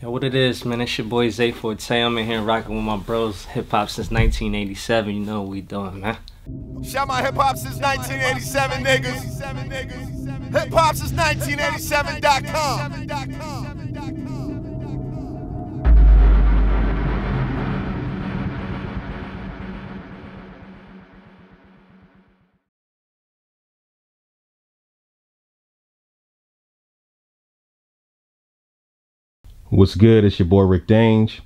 Yo, what it is, man? It's your boy Ze Forte. I'm in here rocking with my bros. Hip hop since 1987. You know what we doing, man. Shout my hip hop since 1987, niggas. HipHopSince1987.com. What's good? It's your boy Rick Dange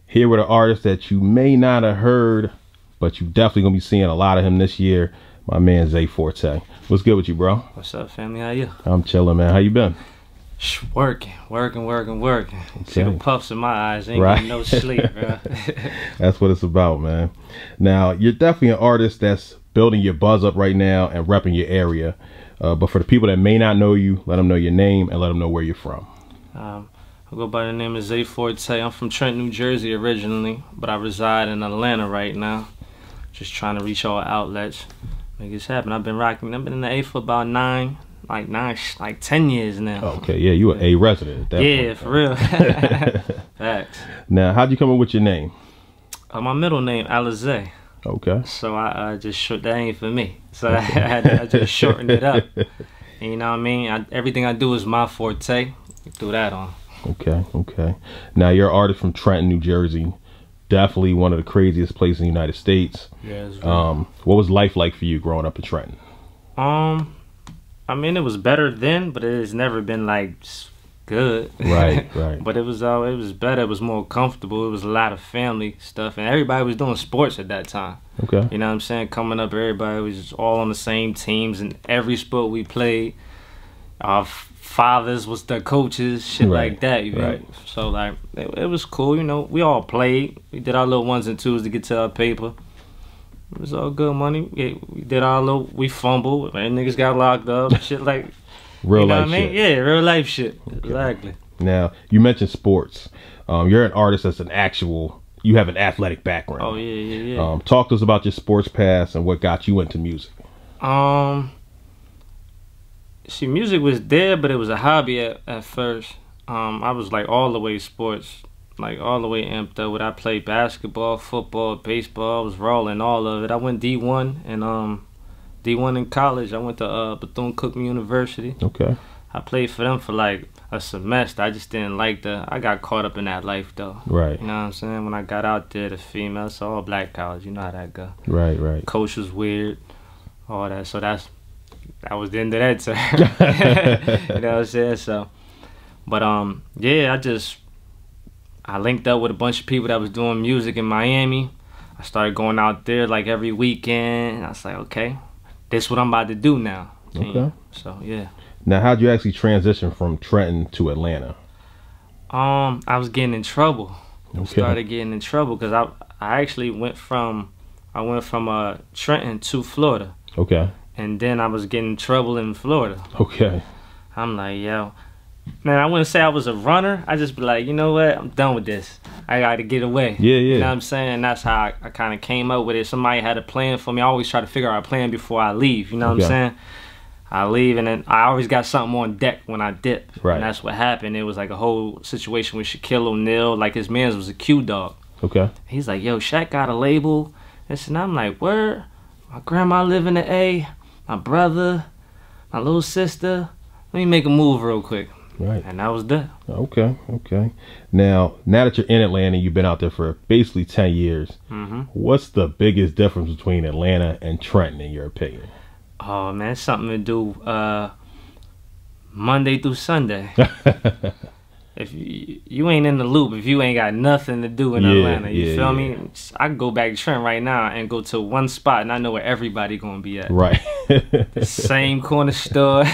here with an artist that you may not have heard, but you definitely gonna be seeing a lot of him this year. My man Ze Forte. What's good with you, bro? What's up, family? How you? I'm chilling, man. How you been? Working. Okay. See the puffs in my eyes. Ain't right. getting no sleep, bro. That's what it's about, man. Now, you're definitely an artist that's building your buzz up right now and repping your area. But for the people that may not know you, let them know your name and let them know where you're from. I go by the name of Ze Forte. I'm from Trenton, New Jersey originally, but I reside in Atlanta right now. Just trying to reach all outlets, make this happen. I've been in the A for about 10 years now. Okay, yeah, you an A resident at that point. For real. Facts. Now, how'd you come up with your name? My middle name, Alize. Okay. So I just that ain't for me. So I just shortened it up. And you know what I mean? Everything I do is my forte. You threw that on. Okay. Now, you're an artist from Trenton, New Jersey. Definitely one of the craziest places in the United States. Yeah. What was life like for you growing up in Trenton? I mean, it was better then, but it has never been like good. Right. But it was better. It was more comfortable. It was a lot of family stuff, and everybody was doing sports at that time. Okay. You know what I'm saying? Coming up, everybody was just all on the same teams, and every sport we played, our fathers was the coaches, shit like that. You know? So like, it was cool. You know, we all played. We did our little 1s and 2s to get to our paper. It was all good money. We did our little, we fumbled, and niggas got locked up, shit like real you know life what I mean? shit. Yeah, real life shit. Okay. Exactly. Now, you mentioned sports. You're an artist that's you have an athletic background. Oh yeah. Talk to us about your sports past and what got you into music. See, music was there, but it was a hobby at first. I was like all the way sports, like all the way amped up. When I played basketball, football, baseball, I was rolling all of it. I went D1 and D1 in college. I went to Bethune-Cookman University. Okay. I played for them for like a semester. I just didn't like I got caught up in that life though. Right. You know what I'm saying? When I got out there, the females, all black college. You know how that go. Right. Coach was weird, all that. So that was the end of that term. You know what I'm saying? So, but yeah, I linked up with a bunch of people that was doing music in Miami. I started going out there like every weekend. I was like, okay, this is what I'm about to do now. Okay. So yeah. Now, how'd you actually transition from Trenton to Atlanta? I was getting in trouble. Okay. Started getting in trouble because I actually went from Trenton to Florida. Okay. And then I was getting in trouble in Florida. Okay. I'm like, yo, man, I wouldn't say I was a runner. I just be like, you know what? I'm done with this. I got to get away. Yeah. You know what I'm saying? That's how I kind of came up with it. Somebody had a plan for me. I always try to figure out a plan before I leave. You know what I'm saying? I leave, and then I always got something on deck when I dip. Right. And that's what happened. It was like a whole situation with Shaquille O'Neal. Like, his man's was a Q dog. Okay. He's like, yo, Shaq got a label. And I'm like, word? My grandma live in the A. My brother, my little sister. Let me make a move real quick. Right. And that was that. Okay. Now that you're in Atlanta, you've been out there for basically 10 years. What's the biggest difference between Atlanta and Trenton, in your opinion? Oh, man, it's something to do Monday through Sunday. If you ain't in the loop, if you ain't got nothing to do in Atlanta, you feel me? I can go back to Trent right now and go to one spot, and I know where everybody gonna be at. Right. The same corner store.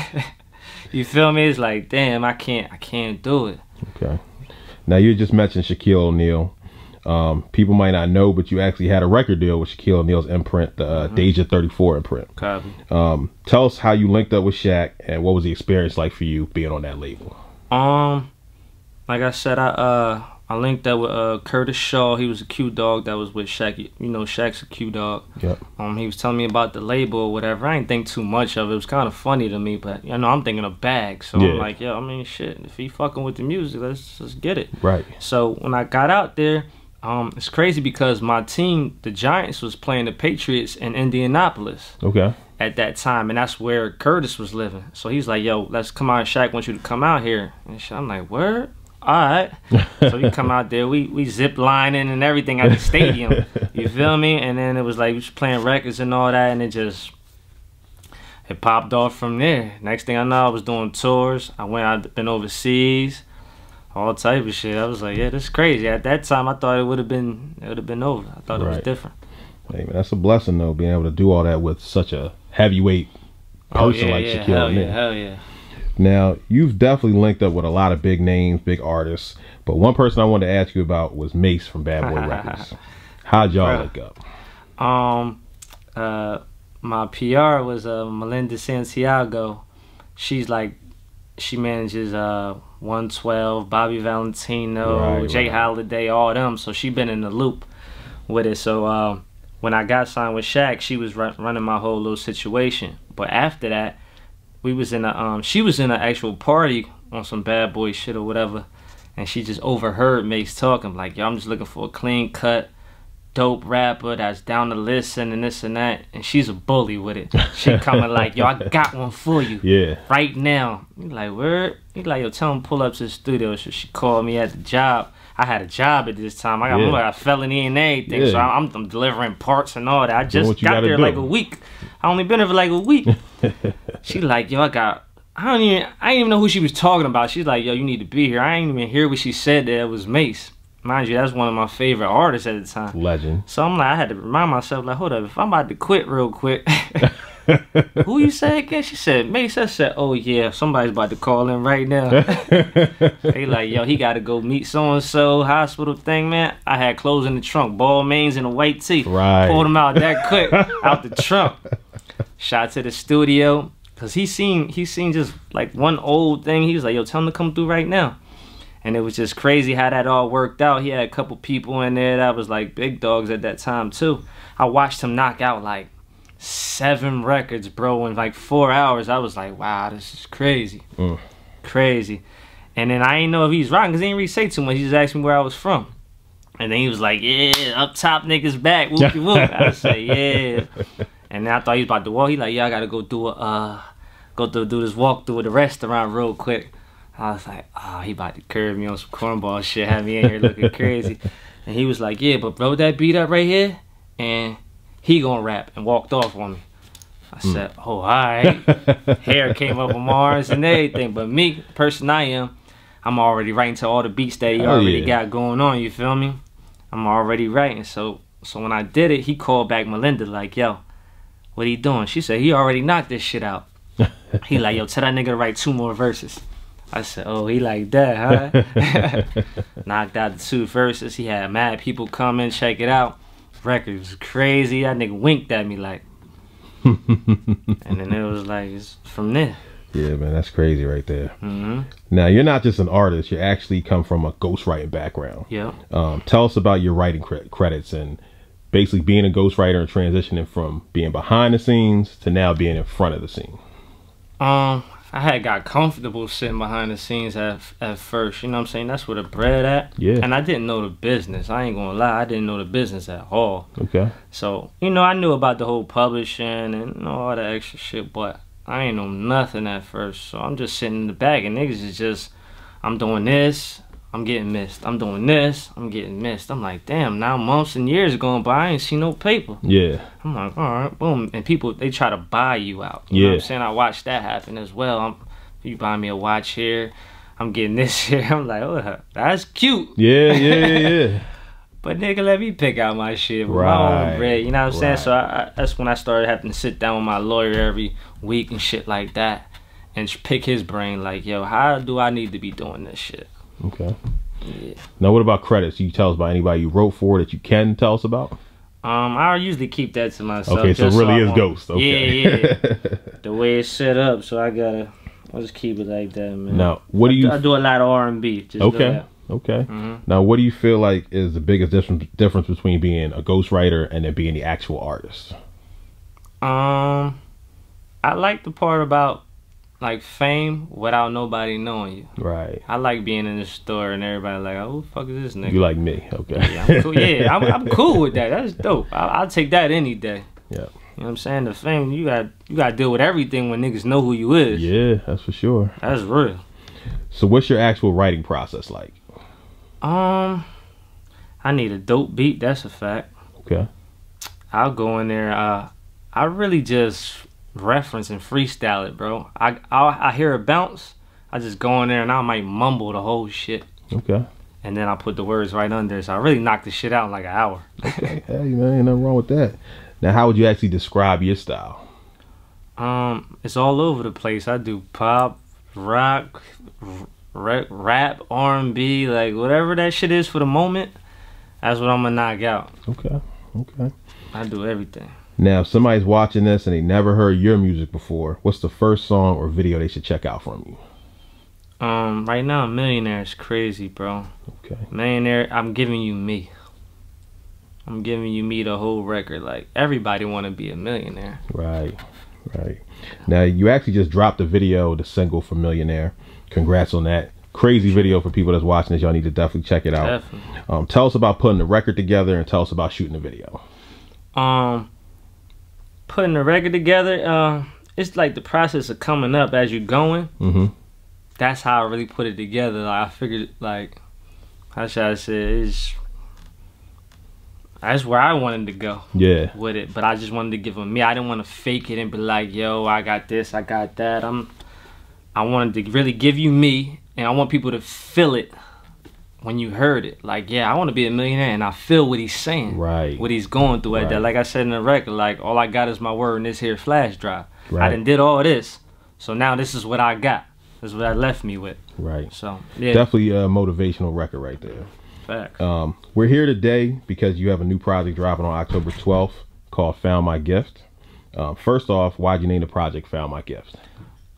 You feel me? It's like, damn, I can't do it. Okay. Now, you just mentioned Shaquille O'Neal. People might not know, but you actually had a record deal with Shaquille O'Neal's imprint, the Deja 34 imprint. Copy. Tell us how you linked up with Shaq, and what was the experience like for you being on that label? Like I said, I I linked up with Curtis Shaw. He was a Q Dog that was with Shaq. You know, Shaq's a Q Dog. Yep. He was telling me about the label or whatever. I didn't think too much of it. It was kind of funny to me, but you know, I'm thinking of bags. So I'm like, yo, I mean, shit. If he fucking with the music, let's get it. Right. So when I got out there, it's crazy because my team, the Giants, was playing the Patriots in Indianapolis. Okay. At that time, and that's where Curtis was living. So he's like, yo, let's come out. Shaq wants you to come out here. And I'm like, word? All right. So we come out there, we zip lining and everything at the stadium. You feel me? And then it was like we was playing records and all that, and it popped off from there. Next thing I know, I was doing tours. I've been overseas, all type of shit. I was like, yeah, this is crazy. At that time, I thought it would have been over. I thought it was different. Hey, man, that's a blessing though, being able to do all that with such a heavyweight person like Shaquille O'Neal. Hell yeah. Now, you've definitely linked up with a lot of big names, big artists, but one person I wanted to ask you about was Mase from Bad Boy Records. How'd y'all link up? My PR was Melinda Santiago. She manages 112, Bobby Valentino, Jay Holiday, all them. So she been in the loop with it. So when I got signed with Shaq, she was running my whole little situation. But after that, we was in a she was in an actual party on some Bad Boy shit or whatever, and she just overheard Mase talking like, yo, I'm just looking for a clean cut, dope rapper that's down to listen and this and that, and she's a bully with it. She coming like, yo, I got one for you, right now. He like, word? He like, yo, tell him pull up to the studio. So she called me at the job. I had a job at this time. I got a felony and everything, so I'm delivering parts and all that. I just got there like a week. I only been there for like a week. She like, yo, I didn't even know who she was talking about. She's like, yo, you need to be here. I ain't even hear what she said that it was Mase. Mind you, that's one of my favorite artists at the time. Legend. So I'm like, I had to remind myself, like, hold up, if I'm about to quit real quick. Who you say again? She said, Mase. I said, oh yeah, somebody's about to call in right now. They like, yo, he gotta go meet so-and-so, hospital thing, man. I had clothes in the trunk, ball mains and a white tee. Right. Pulled them out that quick, out the trunk. Shot to the studio, cause he seen just like one old thing. He was like, yo, tell him to come through right now. And it was just crazy how that all worked out. He had a couple people in there that was like big dogs at that time too. I watched him knock out like 7 records, bro, in like 4 hours. I was like, wow, this is crazy. Crazy. And then I didn't know if he's right, because he didn't really say too much. He just asked me where I was from. And then he was like, yeah, up top niggas back, whoopie whoop. I said, yeah. And then I thought he was about to walk. He like, yeah, I gotta go do this walkthrough of the restaurant real quick. I was like, oh, he about to curve me on some cornball shit, have me in here looking crazy. And he was like, yeah, but bro, that beat up right here, and he gonna rap, and walked off on me. I said, oh, all right. Hair came up on Mars and everything. But me, the person I am, I'm already writing to all the beats that he already got going on, you feel me? I'm already writing. So when I did it, he called back Melinda like, yo, what he doing? She said, he already knocked this shit out. He like, yo, tell that nigga to write 2 more verses. I said, oh, he like that, huh? Knocked out the 2 verses. He had mad people come in, check it out. Record was crazy. That nigga winked at me like. And then it was like, it's from there. Yeah, man, that's crazy right there. Now, you're not just an artist. You actually come from a ghostwriting background. Yeah. Tell us about your writing credits and basically being a ghostwriter and transitioning from being behind the scenes to now being in front of the scene. I had got comfortable sitting behind the scenes at first, you know what I'm saying? That's where the bread at. Yeah. And I didn't know the business. I ain't gonna lie, I didn't know the business at all. Okay. So, you know, I knew about the whole publishing and all that extra shit, but I ain't know nothing at first. So I'm just sitting in the back and niggas is just, I'm doing this, I'm getting missed. I'm doing this, I'm getting missed. I'm like, damn, now months and years going by, I ain't see no paper. Yeah. I'm like, all right, boom. And people, they try to buy you out. You know what I'm saying? I watched that happen as well. You buy me a watch here, I'm getting this here. I'm like, oh, that's cute. Yeah. But nigga, let me pick out my shit with my own bread. You know what I'm saying? So that's when I started having to sit down with my lawyer every week and shit like that, and pick his brain. Like, yo, how do I need to be doing this shit? Okay. Yeah. Now, what about credits? You tell us about anybody you wrote for that you can tell us about? I usually keep that to myself. Okay, so it really is ghost. Okay. Yeah. The way it's set up, so I'll just keep it like that, man. Now, what do you? I do a lot of R&B. Okay. Okay. Now, what do you feel like is the biggest difference between being a ghostwriter and then being the actual artist? I like the part about like fame without nobody knowing you. Right. I like being in the store and everybody like, oh, who the fuck is this nigga? You like me? Okay. Yeah, I'm cool. Yeah, I'm cool with that. That's dope. I'll take that any day. Yeah. You know what I'm saying? The fame, you got to deal with everything when niggas know who you is. Yeah, that's for sure. That's real. So what's your actual writing process like? I need a dope beat. That's a fact. Okay. I'll go in there. I really just reference and freestyle it, bro. I hear a bounce. I just go in there and I might mumble the whole shit. Okay. And then I put the words right under. So I really knock the shit out in like an hour. Okay. Hey, man, ain't nothing wrong with that. Now, how would you actually describe your style? It's all over the place. I do pop, rock, rap, R&B, like whatever that shit is for the moment. That's what I'm gonna knock out. Okay. Okay. I do everything. Now, if somebody's watching this and they never heard your music before, what's the first song or video they should check out from you? Right now, Millionaire is crazy, bro. Okay. Millionaire, I'm giving you me. I'm giving you me the whole record. Like, everybody want to be a millionaire. Right. Right. Now, you actually just dropped a video, the single for Millionaire. Congrats on that. Crazy video for people that's watching this. Y'all need to definitely check it out. Definitely. Tell us about putting the record together and tell us about shooting the video. Putting the record together, it's like the process of coming up as you're going. Mm-hmm. That's how I really put it together. Like, I figured, like, how should I say, that's where I wanted to go. Yeah. With it, but I just wanted to give them me. I didn't want to fake it and be like, yo, I got this, I got that. I wanted to really give you me, and I want people to feel it when you heard it. Like, yeah, I want to be a millionaire, and I feel what he's saying. Right. What he's going through at that. Like I said in the record, like, all I got is my word in this here flash drive. Right. I done did all this, so now this is what I got. This is what I left me with. Right. So, yeah. Definitely a motivational record right there. Facts. We're here today because you have a new project dropping on October 12th called Found My Gift. First off, why'd you name the project Found My Gift?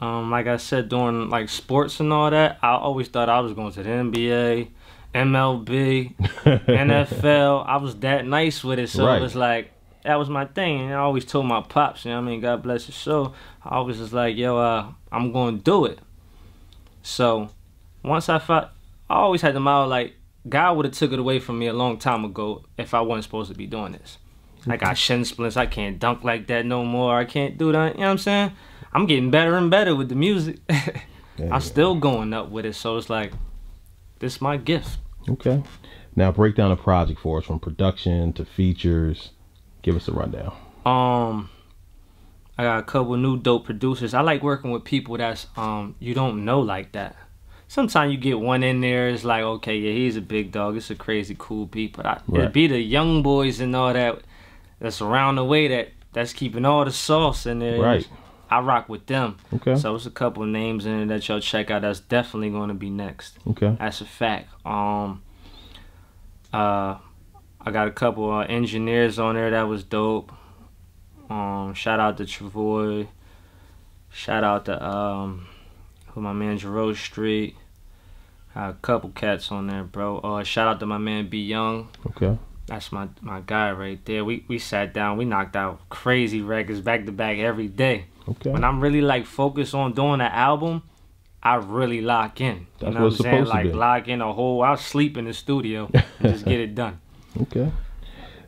Like I said, doing like sports and all that, I always thought I was going to the NBA, MLB, NFL. I was that nice with it, so it was like, that was my thing. And I always told my pops, you know what I mean, God bless his soul. I always was like, yo, I'm going to do it. So once I always had the mouth like, God would have took it away from me a long time ago if I wasn't supposed to be doing this. I got shin splints. I can't dunk like that no more. I can't do that. You know what I'm saying? I'm getting better and better with the music. I'm still going up with it. So it's like, this is my gift. Okay. Now break down the project for us from production to features. Give us a rundown. I got a couple new dope producers. I like working with people that's you don't know like that. Sometimes you get one in there, it's like, okay, yeah, he's a big dog. It's a crazy cool beat. But it'd be the young boys and all that that's around the way that's keeping all the sauce in there. Right. I rock with them. Okay. So it's a couple of names in there that y'all check out. That's definitely going to be next. Okay. That's a fact. I got a couple of engineers on there that was dope. Shout out to Travoy. Shout out to my man Jerome Street. A couple cats on there, bro. Shout out to my man B Young. Okay. That's my guy right there. We sat down, we knocked out crazy records back to back every day. Okay. When I'm really like focused on doing an album, I really lock in. That's you know what it's supposed like to be. Lock in I'll sleep in the studio and just get it done. Okay.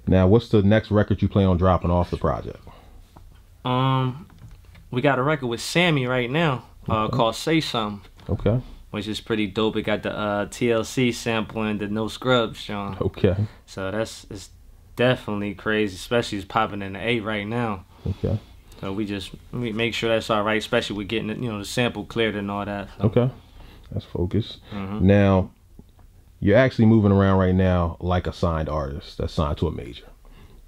Now what's the next record you plan on dropping off the project? We got a record with Sammy right now. Called Say Something. Okay. Which is pretty dope. It got the TLC sampling the No Scrubs, Sean. Okay. So it's definitely crazy, especially it's popping in the A right now. Okay. So we make sure that's all right, especially with getting the sample cleared and all that. So. Okay. That's focused. Now, you're actually moving around right now like a signed artist that's signed to a major.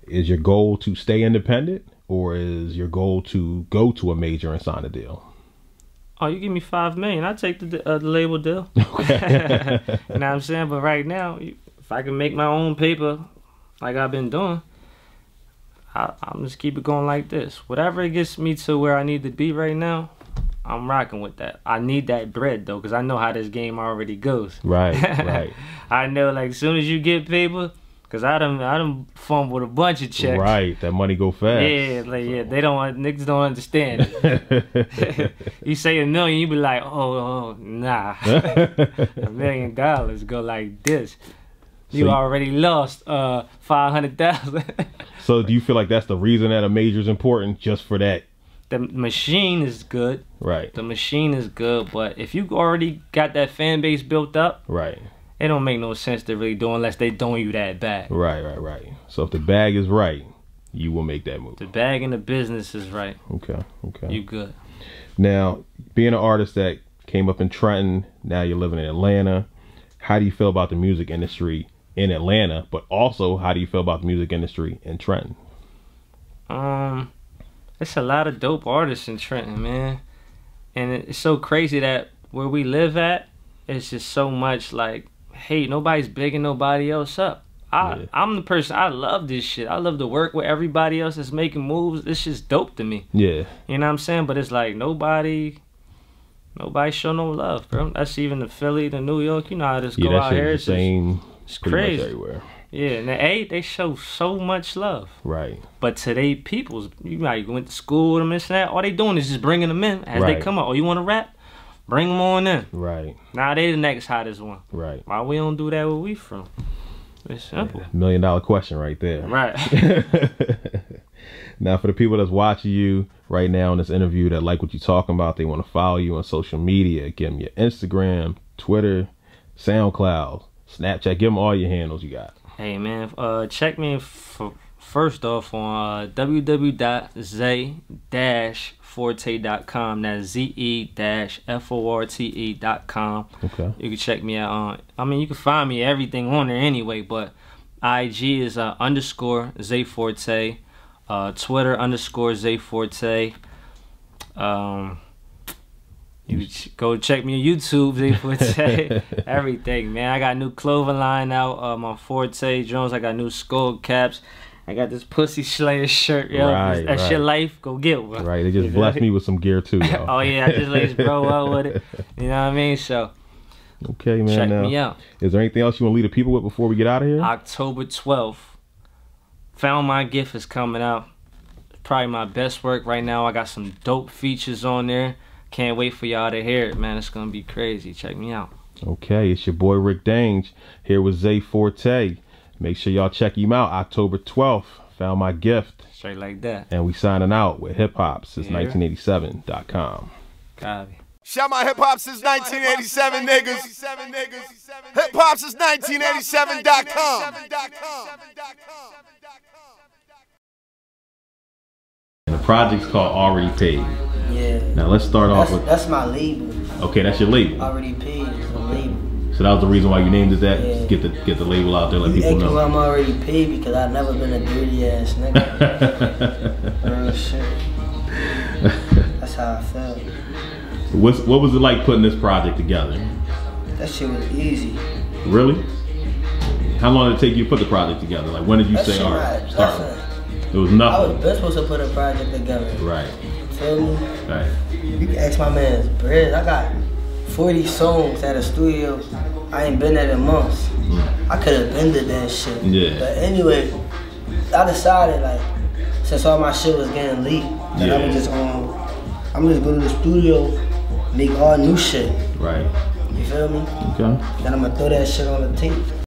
Is your goal to stay independent, or is your goal to go to a major and sign a deal? Oh, you give me $5 million, I'll take the label deal. Okay. You know what I'm saying? But right now, if I can make my own paper like I've been doing, I'm just keep it going like this. Whatever it gets me to where I need to be right now, I'm rocking with that. I need that bread though, cause I know how this game already goes. Right, right. I know, like, as soon as you get paper, cause I done fumbled a bunch of checks. Right, that money go fast. Yeah, like yeah, niggas don't understand it. You say $1 million, you be like, oh nah, $1 million go like this. You So already lost 500,000. So do you feel like that's the reason that a major is important, just for that? The machine is good. Right. The machine is good, but if you already got that fan base built up, right, it don't make no sense to really do unless they doing you that bag. Right. So if the bag is right, you will make that move. The bag and the business is right. Okay. You good. Now, being an artist that came up in Trenton, now you're living in Atlanta, how do you feel about the music industry in Atlanta, but also how do you feel about the music industry in Trenton? It's a lot of dope artists in Trenton, man. And it's so crazy that where we live at, it's just so much like, hey, nobody's bigging nobody else up. I'm the person, I love this shit. I love to work with everybody else that's making moves. This shit's dope to me. Yeah. You know what I'm saying? But it's like nobody show no love, bro. That's even the Philly, the New York, you know how this go out here. It's the same. It's crazy. Everywhere. Yeah, and they show so much love. Right. But today, people's, you might went to school with them and that. All they doing is just bringing them in as they come up. Oh, you want to rap? Bring them on in. Right. Now they the next hottest one. Right. Why we don't do that where we from? It's simple. Yeah, $1 million question right there. Right. Now, for the people that's watching you right now in this interview that like what you're talking about, they want to follow you on social media. Give them your Instagram, Twitter, SoundCloud, Snapchat. Give them all your handles you got. Hey, man. Check me first off on www.ze-forte.com. That's ze-forte.com. Okay. You can check me out on. I mean, you can find me everything on there anyway. But IG is _ Ze Forte. Twitter _ Ze Forte. You go check me on YouTube, Ze Forte. Everything, man. I got a new clothing line out. My Forte Jones. I got new skull caps. I got this Pussy Slayer shirt, yo. Right, That's your life. Go get one. Right. They just blessed me with some gear too, yo. Oh yeah, I just let bro out with it. You know what I mean? So okay, man. check me out. Is there anything else you want to leave the people with before we get out of here? October 12th. Found My Gift is coming out. Probably my best work right now. I got some dope features on there. Can't wait for y'all to hear it, man. It's gonna be crazy. Check me out. Okay, it's your boy Rick Dange here with Ze Forte. Make sure y'all check him out October 12th. Found My Gift. Straight like that. And we signing out with HipHopSince1987.com. Copy. Shout my HipHopSince1987 niggas. HipHopSince1987.com. And the project's called Already Paid. Yeah. Now let's start off with. That's my label. Okay, that's your label. Already Paid is my label. So that was the reason why you named it that? Yeah. Get the label out there, let people know. I'm already paid because I've never been a dirty ass nigga. Real shit. That's how I felt. What was it like putting this project together? That shit was easy. Really? How long did it take you to put the project together? Like when did you say, all right, start? It was nothing. I was been supposed to put a project together. Right. Feel me? Right. You can ask my man's Brez. I got 40 songs at a studio. I ain't been at in months. I could have been to that shit. Yeah. But anyway, I decided like, since all my shit was getting leaked, that I'm just go to the studio, make all new shit. Right. You feel me? Okay. Then I'm gonna throw that shit on the tape.